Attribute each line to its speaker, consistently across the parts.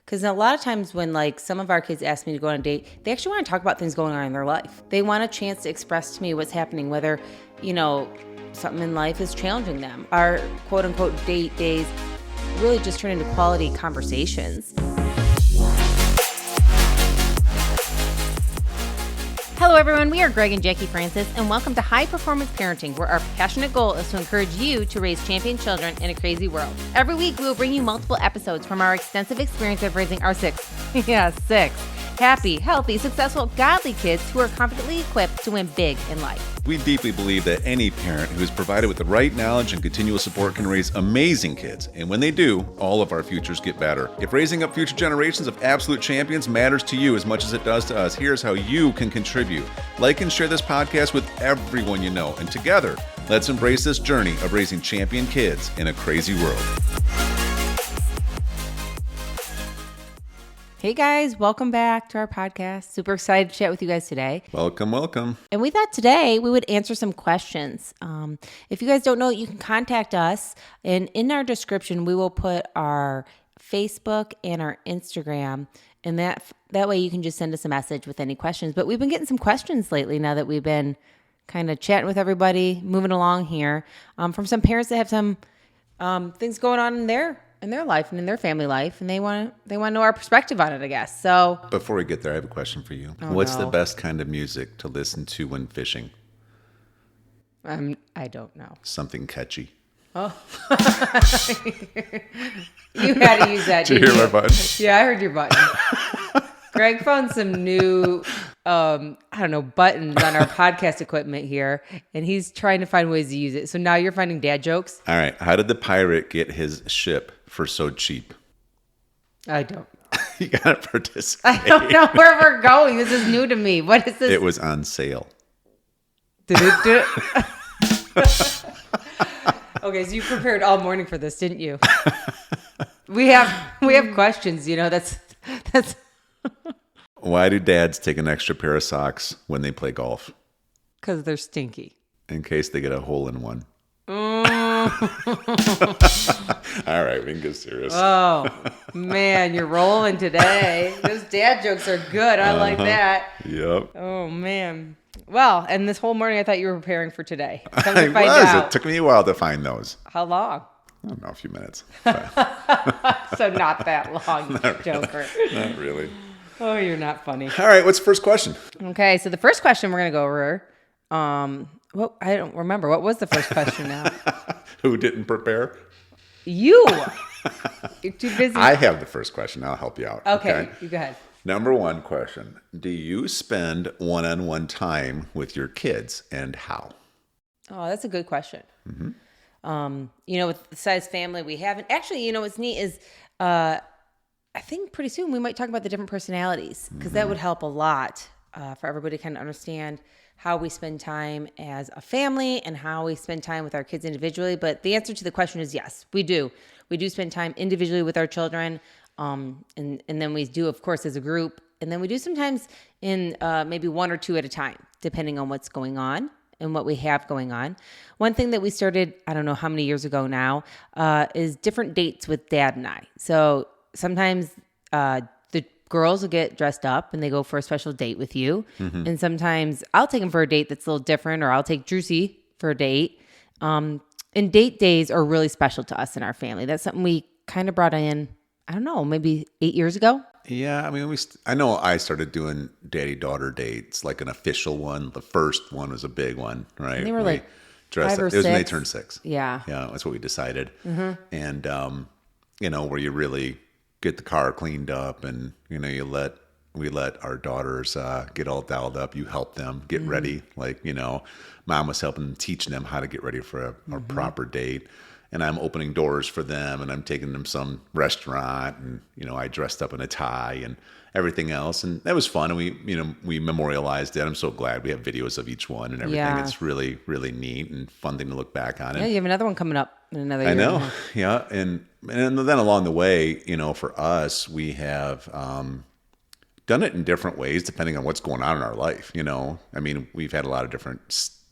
Speaker 1: Because a lot of times when like some of our kids ask me to go on a date, they actually want to talk about things going on in their life. They want a chance to express to me what's happening, whether, something in life is challenging them. Our quote unquote date days really just turn into quality conversations. Hello everyone, we are Greg and Jacquie Francis, and welcome to High Performance Parenting, where our passionate goal is to encourage you to raise champion children in a crazy world. Every week we will bring you multiple episodes from our extensive experience of raising our six happy, healthy, successful, godly kids who are confidently equipped to win big in life.
Speaker 2: We deeply believe that any parent who is provided with the right knowledge and continual support can raise amazing kids. And when they do, all of our futures get better. If raising up future generations of absolute champions matters to you as much as it does to us, here's how you can contribute. Like and share this podcast with everyone you know. And together, let's embrace this journey of raising champion kids in a crazy world.
Speaker 1: Hey guys, welcome back to our podcast. Super excited to chat with you guys today.
Speaker 2: Welcome.
Speaker 1: And we thought today we would answer some questions. If you guys don't know, you can contact us. And in our description, we will put our Facebook and our Instagram. And that way you can just send us a message with any questions. But we've been getting some questions lately now that we've been kind of chatting with everybody, moving along here, from some parents that have some things going on in their life and in their family life, and they want to know our perspective on it, I guess. So
Speaker 2: before we get there, I have a question for you. What's the best kind of music to listen to when fishing?
Speaker 1: I don't know.
Speaker 2: Something catchy.
Speaker 1: Oh, you had to use that.
Speaker 2: Did you hear my button?
Speaker 1: Yeah, I heard your button. Greg found some new, buttons on our podcast equipment here, and he's trying to find ways to use it. So now you're finding dad jokes?
Speaker 2: All right. How did the pirate get his ship for so cheap?
Speaker 1: I don't know.
Speaker 2: You got to participate.
Speaker 1: I don't know where we're going. This is new to me. What is this?
Speaker 2: It was on sale.
Speaker 1: Okay, so you prepared all morning for this, didn't you? We have questions, that's
Speaker 2: Why do dads take an extra pair of socks when they play golf?
Speaker 1: Because they're stinky.
Speaker 2: In case they get a hole in one.
Speaker 1: Mm.
Speaker 2: All right, we can get serious.
Speaker 1: Oh, man, you're rolling today. Those dad jokes are good. I like that.
Speaker 2: Yep.
Speaker 1: Oh, man. Well, and this whole morning I thought you were preparing for today. Come
Speaker 2: I
Speaker 1: to find
Speaker 2: was.
Speaker 1: out.
Speaker 2: It took me a while to find those.
Speaker 1: How long?
Speaker 2: I don't know, a few minutes.
Speaker 1: So not that long, you joker.
Speaker 2: Not really.
Speaker 1: Oh, you're not funny.
Speaker 2: All right, what's the first question?
Speaker 1: Okay, so the first question we're going to go over, I don't remember. What was the first question now?
Speaker 2: Who didn't prepare?
Speaker 1: You. You're too busy.
Speaker 2: I have the first question. I'll help you out.
Speaker 1: Okay, you go ahead. Number
Speaker 2: one question. Do you spend one-on-one time with your kids, and how?
Speaker 1: Oh, that's a good question.
Speaker 2: Mm-hmm.
Speaker 1: With the size family we have, and actually, what's neat is, I think pretty soon we might talk about the different personalities, because that would help a lot for everybody to kind of understand how we spend time as a family and how we spend time with our kids individually. But the answer to the question is yes, we do. We do spend time individually with our children, and then we do, of course, as a group. And then we do sometimes in maybe one or two at a time, depending on what's going on and what we have going on. One thing that we started, I don't know how many years ago now, is different dates with Dad and I. So sometimes the girls will get dressed up and they go for a special date with you. Mm-hmm. And sometimes I'll take them for a date that's a little different, or I'll take Drusy for a date. And date days are really special to us in our family. That's something we kind of brought in, I don't know, maybe 8 years ago.
Speaker 2: Yeah, I mean, I know I started doing daddy-daughter dates, like an official one. The first one was a big one, right?
Speaker 1: And they were like 5 or 6.
Speaker 2: It was when they turned 6.
Speaker 1: Yeah.
Speaker 2: Yeah, that's what we decided.
Speaker 1: Mm-hmm.
Speaker 2: And, where you really get the car cleaned up, and, we let our daughters get all dialed up. You help them get ready. Like, mom was helping them, teaching them how to get ready for a proper date. And I'm opening doors for them, and I'm taking them some restaurant, and, I dressed up in a tie and everything else. And that was fun. And we memorialized it. I'm so glad we have videos of each one and everything.
Speaker 1: Yeah.
Speaker 2: It's really, really neat and fun thing to look back on.
Speaker 1: Yeah, you have another one coming up in another year.
Speaker 2: I know. Yeah. And then along the way, for us, we have done it in different ways depending on what's going on in our life. I mean, we've had a lot of different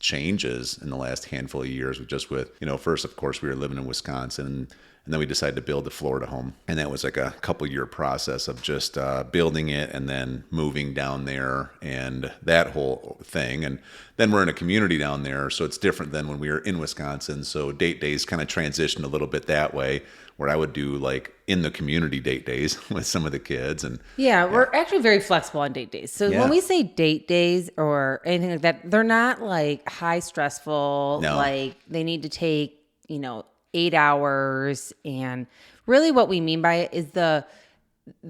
Speaker 2: changes in the last handful of years with, first, of course, we were living in Wisconsin, And then we decided to build the Florida home. And that was like a couple year process of just building it and then moving down there and that whole thing. And then we're in a community down there. So it's different than when we were in Wisconsin. So date days kind of transitioned a little bit that way, where I would do like in the community date days with some of the kids. And
Speaker 1: yeah, we're actually very flexible on date days. So when we say date days or anything like that, they're not like high stressful, like they need to take, 8 hours. And really what we mean by it is the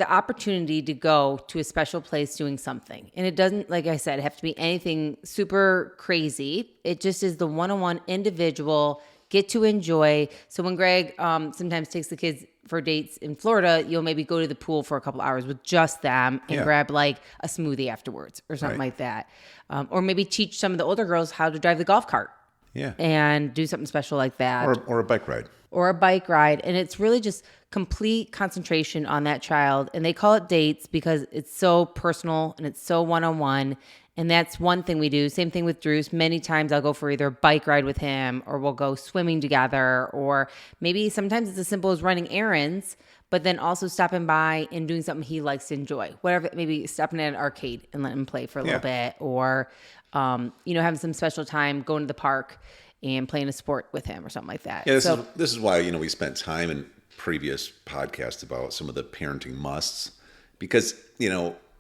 Speaker 1: opportunity to go to a special place doing something. And it doesn't, like I said, have to be anything super crazy. It just is the one-on-one individual get to enjoy. So when Greg sometimes takes the kids for dates in Florida, you'll maybe go to the pool for a couple hours with just them and grab like a smoothie afterwards or something like that. Or maybe teach some of the older girls how to drive the golf cart.
Speaker 2: Yeah.
Speaker 1: And do something special like that.
Speaker 2: Or a bike ride.
Speaker 1: Or a bike ride. And it's really just complete concentration on that child. And they call it dates because it's so personal and it's so one-on-one. And that's one thing we do. Same thing with Drews. Many times I'll go for either a bike ride with him or we'll go swimming together. Or maybe sometimes it's as simple as running errands, but then also stopping by and doing something he likes to enjoy. Whatever, maybe stopping at an arcade and letting him play for a little bit. Or, having some special time going to the park and playing a sport with him or something like that.
Speaker 2: Yeah, this is why, we spent time in previous podcasts about some of the parenting musts because,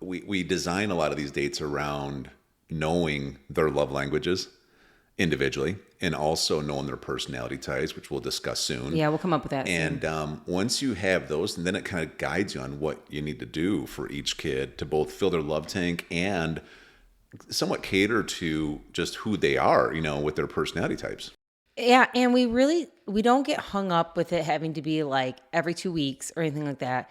Speaker 2: we design a lot of these dates around knowing their love languages individually and also knowing their personality types, which we'll discuss soon.
Speaker 1: Yeah, we'll come up with that
Speaker 2: soon. And once you have those, then it kind of guides you on what you need to do for each kid to both fill their love tank and somewhat cater to just who they are, with their personality types.
Speaker 1: Yeah, and we don't get hung up with it having to be like every 2 weeks or anything like that.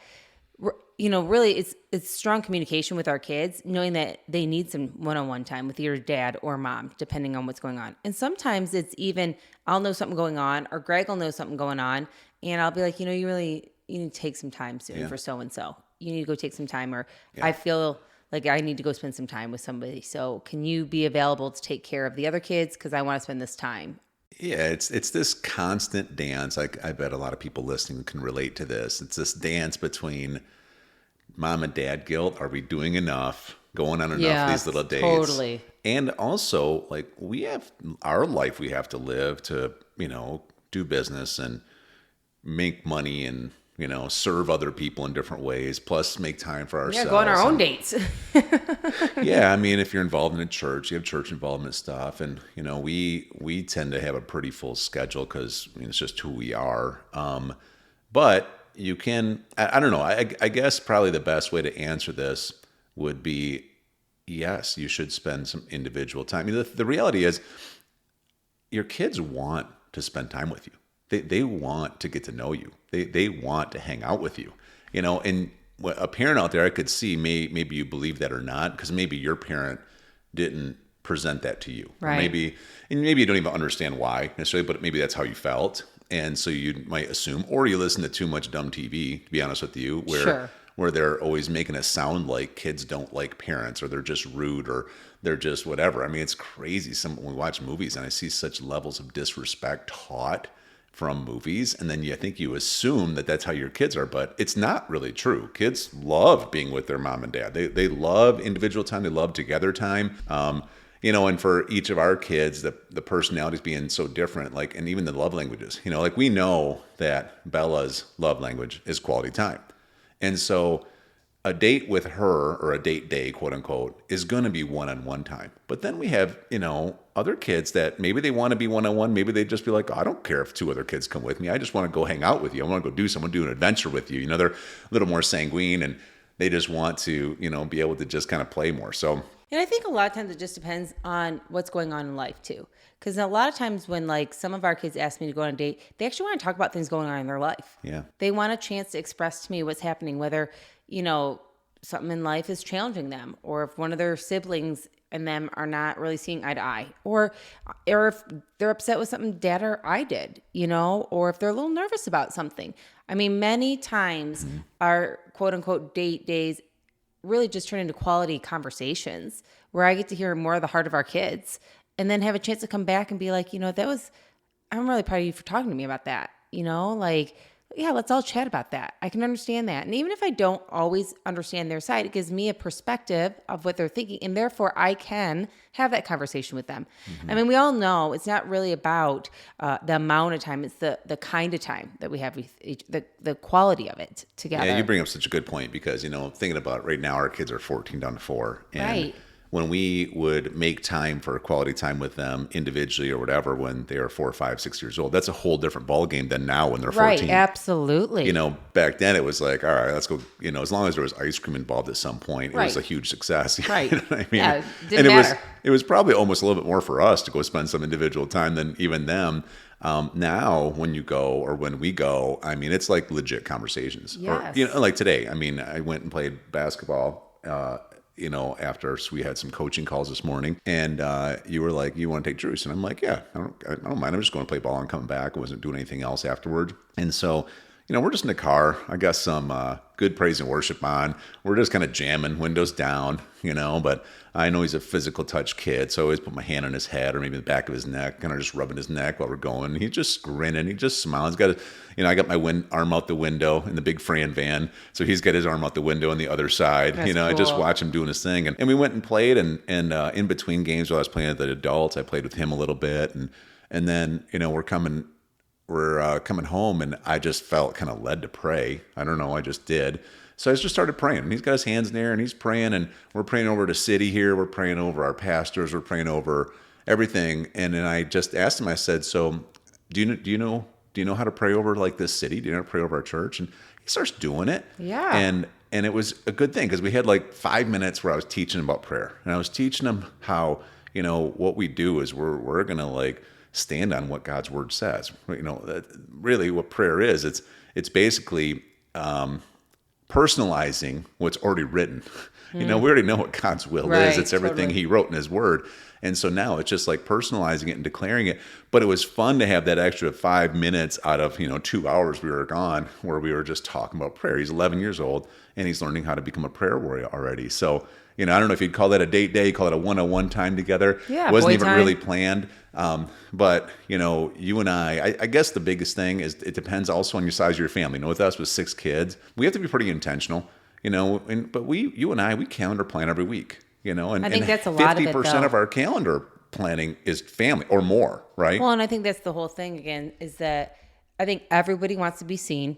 Speaker 1: Really it's strong communication with our kids, knowing that they need some one-on-one time with either dad or mom, depending on what's going on. And sometimes it's even, I'll know something going on or Greg will know something going on. And I'll be like, you need to take some time soon for so-and-so. You need to go take some time or I feel like I need to go spend some time with somebody. So can you be available to take care of the other kids? Because I want to spend this time.
Speaker 2: Yeah, it's this constant dance. Like I bet a lot of people listening can relate to this. It's this dance between mom and dad guilt. Are we doing enough? Going on enough of these little dates?
Speaker 1: Totally.
Speaker 2: And also, like we have our life we have to live to, do business and make money and serve other people in different ways, plus make time for ourselves.
Speaker 1: Yeah, go on our own dates.
Speaker 2: Yeah, if you're involved in a church, you have church involvement stuff. And, we tend to have a pretty full schedule because it's just who we are. But you can, I don't know, I guess probably the best way to answer this would be, yes, you should spend some individual time. The reality is your kids want to spend time with you. They want to get to know you. They want to hang out with you, and a parent out there, I could see maybe you believe that or not, because maybe your parent didn't present that to you.
Speaker 1: Right.
Speaker 2: Maybe you don't even understand why necessarily, but maybe that's how you felt. And so you might assume, or you listen to too much dumb TV, to be honest with you, where they're always making it sound like kids don't like parents or they're just rude or they're just whatever. It's crazy. When we watch movies and I see such levels of disrespect taught from movies, and then I think you assume that that's how your kids are, but it's not really true. Kids love being with their mom and dad. They love individual time. They love together time. And for each of our kids, the personalities being so different, and even the love languages, we know that Bella's love language is quality time. And so a date with her, or a date day, quote unquote, is going to be one-on-one time. But then we have, other kids that maybe they want to be one-on-one. Maybe they just be like, I don't care if 2 other kids come with me. I just want to go hang out with you. I want to go do an adventure with you. They're a little more sanguine and they just want to, be able to just kind of play more. So.
Speaker 1: And I think a lot of times it just depends on what's going on in life too. Because a lot of times when some of our kids ask me to go on a date, they actually want to talk about things going on in their life.
Speaker 2: Yeah.
Speaker 1: They want a chance to express to me what's happening, whether, something in life is challenging them, or if one of their siblings and them are not really seeing eye to eye, or if they're upset with something dad or I did, or if they're a little nervous about something. Many times our quote unquote date days really just turn into quality conversations where I get to hear more of the heart of our kids and then have a chance to come back and be like, I'm really proud of you for talking to me about that. Yeah, let's all chat about that. I can understand that. And even if I don't always understand their side, it gives me a perspective of what they're thinking. And therefore, I can have that conversation with them. I mean, we all know it's not really about the amount of time. It's the kind of time that we have with the quality of it together.
Speaker 2: Yeah, you bring up such a good point because, thinking about right now, our kids are 14 down to 4. And
Speaker 1: Right.
Speaker 2: when we would make time for quality time with them individually or whatever, when they are 4, 5, 6 years old, that's a whole different ballgame than now when they're 14.
Speaker 1: Right, absolutely.
Speaker 2: Back then it was like, all right, let's go, as long as there was ice cream involved at some point, it was a
Speaker 1: Right.
Speaker 2: huge success.
Speaker 1: Right.
Speaker 2: You know what I mean?
Speaker 1: Yeah, it didn't
Speaker 2: and
Speaker 1: matter.
Speaker 2: it was probably almost a little bit more for us to go spend some individual time than even them. Now when you go or when we go, I mean, it's like legit conversations.
Speaker 1: Yes.
Speaker 2: Or, like today, I mean, I went and played basketball, after we had some coaching calls this morning, and you were like, you want to take Drews? And I'm like, yeah, I don't mind. I'm just going to play ball and come back. I wasn't doing anything else afterward. And so, we're just in the car. I got some good praise and worship on. We're just kind of jamming, windows down, but I know he's a physical touch kid. So I always put my hand on his head or maybe the back of his neck, kind of just rubbing his neck while we're going. He's just grinning. He just smiles. He's got I got my arm out the window in the big Fran van. So he's got his arm out the window on the other side.
Speaker 1: That's
Speaker 2: I just
Speaker 1: cool.
Speaker 2: watch him doing his thing. And we went and played. And in between games while I was playing with the adults, I played with him a little bit. And then, we're coming home, and I just felt kind of led to pray. I don't know, I just did. So I just started praying, and he's got his hands in there, and he's praying, and we're praying over the city here. We're praying over our pastors. We're praying over everything. And then I just asked him, I said, so do you know how to pray over like this city? Do you know how to pray over our church? And he starts doing it.
Speaker 1: Yeah.
Speaker 2: And it was a good thing because we had like 5 minutes where I was teaching him about prayer, and I was teaching him how, what we do is we're going to like stand on what God's word says. Really what prayer is, it's basically personalizing what's already written. We already know what God's will
Speaker 1: Right,
Speaker 2: is. It's everything
Speaker 1: totally.
Speaker 2: he wrote in his word. And so now it's just like personalizing it and declaring it. But it was fun to have that extra 5 minutes out of, 2 hours we were gone where we were just talking about prayer. He's 11 years old and he's learning how to become a prayer warrior already. So, I don't know if you'd call that a date day, you call it a one-on-one time together.
Speaker 1: Yeah,
Speaker 2: it wasn't
Speaker 1: boy
Speaker 2: even
Speaker 1: time.
Speaker 2: really planned. But, you and I guess the biggest thing is it depends also on your size of your family. With us with 6 kids, we have to be pretty intentional, but you and I, we calendar plan every week, and
Speaker 1: I think that's a lot of it,
Speaker 2: 50%
Speaker 1: though.
Speaker 2: of our calendar planning is family or more, right?
Speaker 1: Well, and I think that's the whole thing again, is that I think everybody wants to be seen,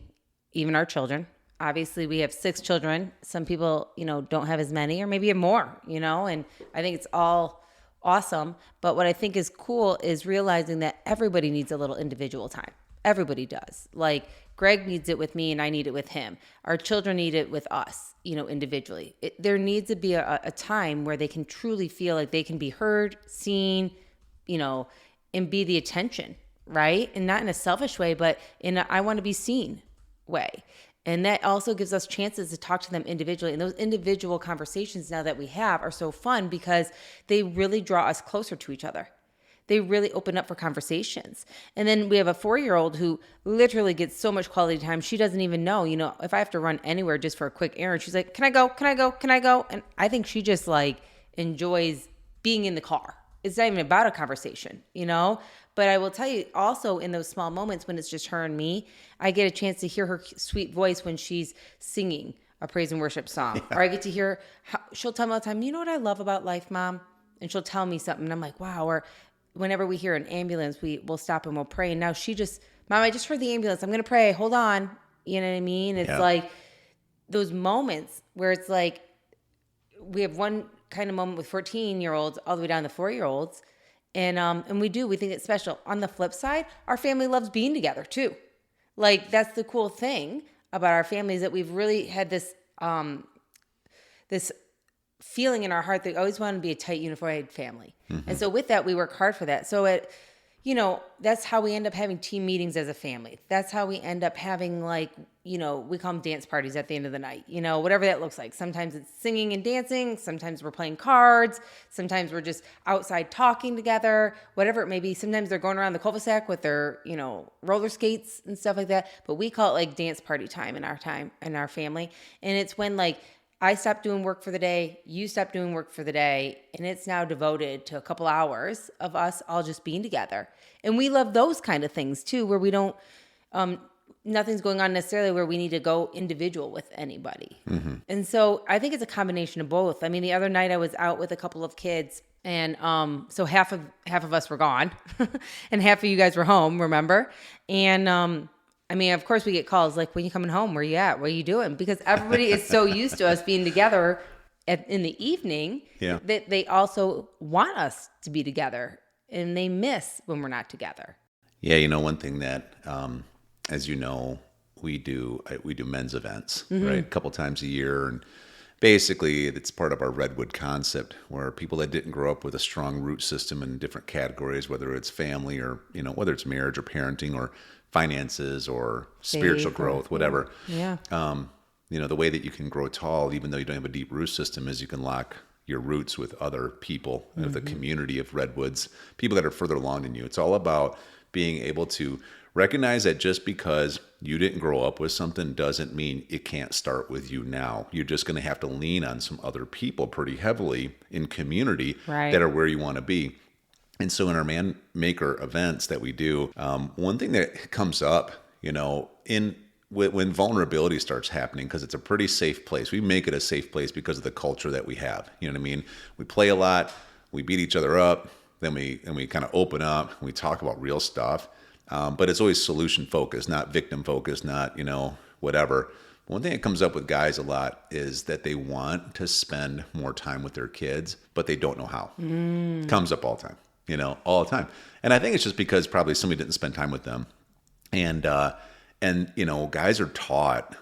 Speaker 1: even our children. Obviously, we have 6 children. Some people, don't have as many or maybe have more, and I think it's all awesome. But what I think is cool is realizing that everybody needs a little individual time. Everybody does. Like Greg needs it with me and I need it with him. Our children need it with us, individually. There needs to be a time where they can truly feel like they can be heard, seen, and be the attention, right? And not in a selfish way, but in a I want to be seen way. And that also gives us chances to talk to them individually. And those individual conversations now that we have are so fun because they really draw us closer to each other. They really open up for conversations. And then we have a 4-year-old who literally gets so much quality time. She doesn't even know, if I have to run anywhere just for a quick errand, she's like, can I go? Can I go? Can I go? And I think she just like enjoys being in the car. It's not even about a conversation, But I will tell you also in those small moments when it's just her and me, I get a chance to hear her sweet voice when she's singing a praise and worship song. Yeah. Or I get to hear, she'll tell me all the time, you know what I love about life, Mom? And she'll tell me something. And I'm like, wow. Or whenever we hear an ambulance, we'll stop and we'll pray. And now she just, Mom, I just heard the ambulance. I'm going to pray. Hold on. You know what I mean? It's like those moments where it's like we have one kind of moment with 14-year-olds all the way down to 4-year-olds. And we think it's special. On the flip side, our family loves being together too. Like that's the cool thing about our family is that we've really had this this feeling in our heart that we always wanted to be a tight, unified family. Mm-hmm. And so with that, we work hard for that. So that's how we end up having team meetings as a family. That's how we end up having we call them dance parties at the end of the night, whatever that looks like. Sometimes it's singing and dancing. Sometimes we're playing cards. Sometimes we're just outside talking together, whatever it may be. Sometimes they're going around the cul-de-sac with their, roller skates and stuff like that. But we call it dance party time in our family. And it's when I stopped doing work for the day, you stopped doing work for the day, and it's now devoted to a couple hours of us all just being together. And we love those kind of things too, where we don't nothing's going on necessarily where we need to go individual with anybody. And so I think it's a combination of both. I mean, the other night I was out with a couple of kids, and so half of us were gone and half of you guys were home, remember? And I mean, of course we get calls like, when you coming home? Where you at? What are you doing? Because everybody is so used to us being together in the evening that they also want us to be together, and they miss when we're not together.
Speaker 2: Yeah, one thing that, as you know, we do men's events, right? A couple times a year. And basically, it's part of our Redwood concept, where people that didn't grow up with a strong root system in different categories, whether it's family or, whether it's marriage or parenting or finances or spiritual growth, whatever.
Speaker 1: Yeah.
Speaker 2: The way that you can grow tall, even though you don't have a deep root system, is you can lock your roots with other people of the community of Redwoods, people that are further along than you. It's all about being able to recognize that just because you didn't grow up with something doesn't mean it can't start with you now. You're just going to have to lean on some other people pretty heavily in community that are where you want to be. And so in our Man Maker events that we do, one thing that comes up, when vulnerability starts happening, because it's a pretty safe place. We make it a safe place because of the culture that we have. You know what I mean? We play a lot, we beat each other up, then we kind of open up, and we talk about real stuff. But it's always solution focused, not victim focused, not, whatever. One thing that comes up with guys a lot is that they want to spend more time with their kids, but they don't know how. Comes up all the time, all the time. And I think it's just because probably somebody didn't spend time with them. And guys are taught,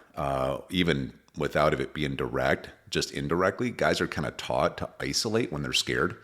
Speaker 2: even without it being direct, just indirectly, guys are kind of taught to isolate when they're scared.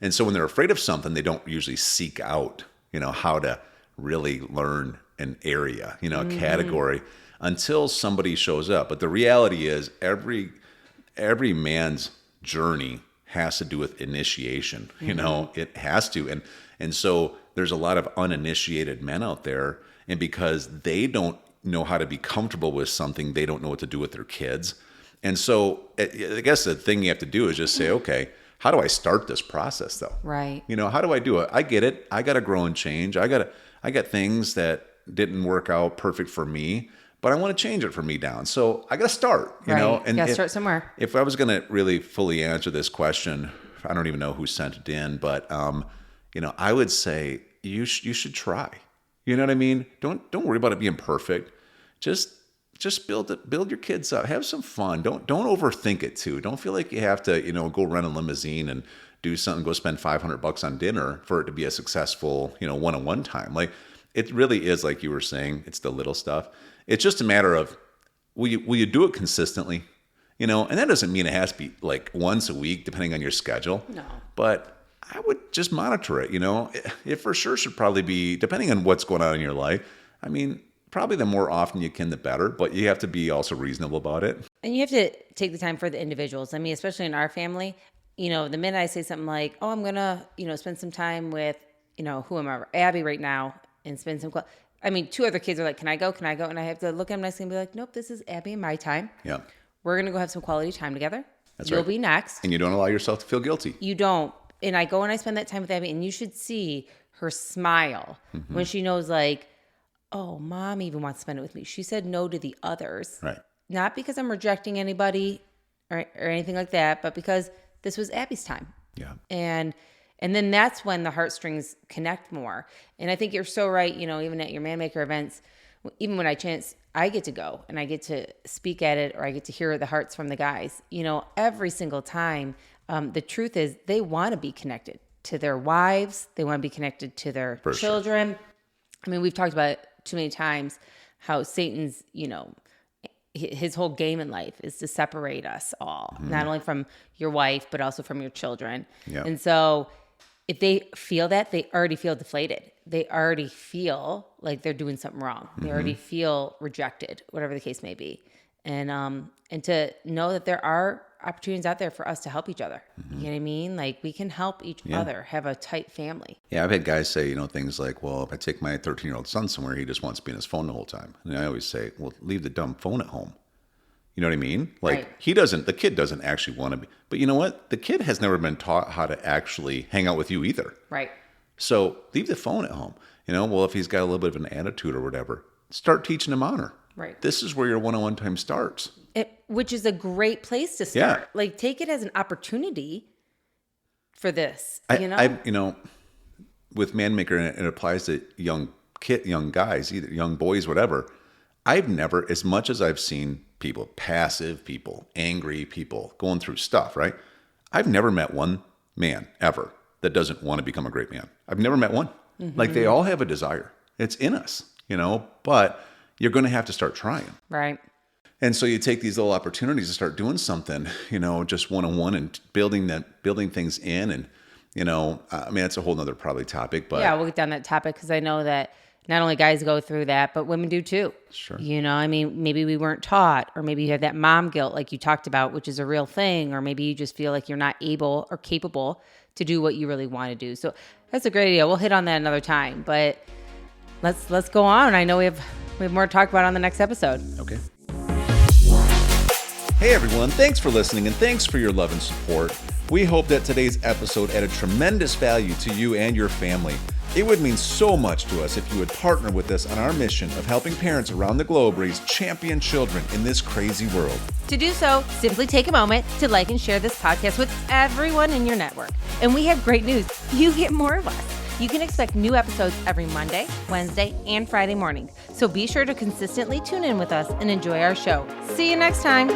Speaker 2: And so when they're afraid of something, they don't usually seek out, how to really learn an area, a category until somebody shows up. But the reality is every man's journey has to do with initiation, it has to. And so there's a lot of uninitiated men out there. And because they don't know how to be comfortable with something, they don't know what to do with their kids. And so I guess the thing you have to do is just say, okay, how do I start this process though?
Speaker 1: Right.
Speaker 2: How do I do it? I get it. I got to grow and change. I got things that didn't work out perfect for me, but I want to change it for me down. So I got to start, you know,
Speaker 1: and got to start somewhere.
Speaker 2: If I was going to really fully answer this question, I don't even know who sent it in, but, I would say you should try. You know what I mean? Don't worry about it being perfect. Just build your kids up. Have some fun. Don't overthink it too. Don't feel like you have to, go rent a limousine and do something, go spend $500 on dinner for it to be a successful, one-on-one time. Like it really is, like you were saying, it's the little stuff. It's just a matter of, will you do it consistently? And that doesn't mean it has to be like once a week, depending on your schedule.
Speaker 1: No.
Speaker 2: But I would just monitor it, It for sure should probably be, depending on what's going on in your life. I mean, probably the more often you can, the better, but you have to be also reasonable about it.
Speaker 1: And you have to take the time for the individuals. I mean, especially in our family, the minute I say something like, oh, I'm going to, spend some time with, whomever, Abby right now, and spend some, two other kids are like, can I go? And I have to look at them nicely and be like, nope, this is Abby and my time.
Speaker 2: Yeah.
Speaker 1: We're going to go have some quality time together.
Speaker 2: That's
Speaker 1: You'll
Speaker 2: right.
Speaker 1: be next.
Speaker 2: And you don't allow yourself to feel guilty.
Speaker 1: You don't. And I go and I spend that time with Abby, and you should see her smile when she knows, like, oh, mom even wants to spend it with me. She said no to the others.
Speaker 2: Right.
Speaker 1: Not because I'm rejecting anybody or anything like that, but because this was Abby's time.
Speaker 2: Yeah.
Speaker 1: And then that's when the heartstrings connect more. And I think you're so right, even at your Man Maker events, even when I get to go and I get to speak at it, or I get to hear the hearts from the guys, every single time. The truth is they want to be connected to their wives. They want to be connected to their children. Sure. I mean, we've talked about it too many times, how Satan's, his whole game in life is to separate us all, not only from your wife, but also from your children. Yeah. And so if they feel that, they already feel deflated. They already feel like they're doing something wrong. They already feel rejected, whatever the case may be. And to know that there are opportunities out there for us to help each other. You know what I mean? Like we can help each other have a tight family. Yeah.
Speaker 2: I've had guys say, things like, well, if I take my 13-year-old son somewhere, he just wants to be on his phone the whole time. And I always say, well, leave the dumb phone at home. You know what I mean? Like the kid doesn't actually want to be, but you know what? The kid has never been taught how to actually hang out with you either.
Speaker 1: Right.
Speaker 2: So leave the phone at home. Well, if he's got a little bit of an attitude or whatever, start teaching them honor.
Speaker 1: Right.
Speaker 2: This is where your one-on-one time starts.
Speaker 1: Which is a great place to start.
Speaker 2: Yeah.
Speaker 1: Like, take it as an opportunity for this,
Speaker 2: With Manmaker, and it applies to young guys, either young boys, whatever. I've never, as much as I've seen people, passive people, angry people going through stuff, right? I've never met one man ever that doesn't want to become a great man. I've never met one. Mm-hmm. Like, they all have a desire. It's in us, but you're going to have to start trying.
Speaker 1: Right.
Speaker 2: And so you take these little opportunities to start doing something, just one-on-one and building things in. And, it's a whole nother probably topic, but
Speaker 1: yeah, we'll get down that topic because I know that not only guys go through that, but women do too.
Speaker 2: Sure.
Speaker 1: Maybe we weren't taught, or maybe you have that mom guilt like you talked about, which is a real thing, or maybe you just feel like you're not able or capable to do what you really want to do. So that's a great idea. We'll hit on that another time, but let's go on. I know we have more to talk about on the next episode.
Speaker 2: Okay. Hey everyone, thanks for listening and thanks for your love and support. We hope that today's episode added tremendous value to you and your family. It would mean so much to us if you would partner with us on our mission of helping parents around the globe raise champion children in this crazy world.
Speaker 1: To do so, simply take a moment to like and share this podcast with everyone in your network. And we have great news. You get more of us. You can expect new episodes every Monday, Wednesday, and Friday morning. So be sure to consistently tune in with us and enjoy our show. See you next time.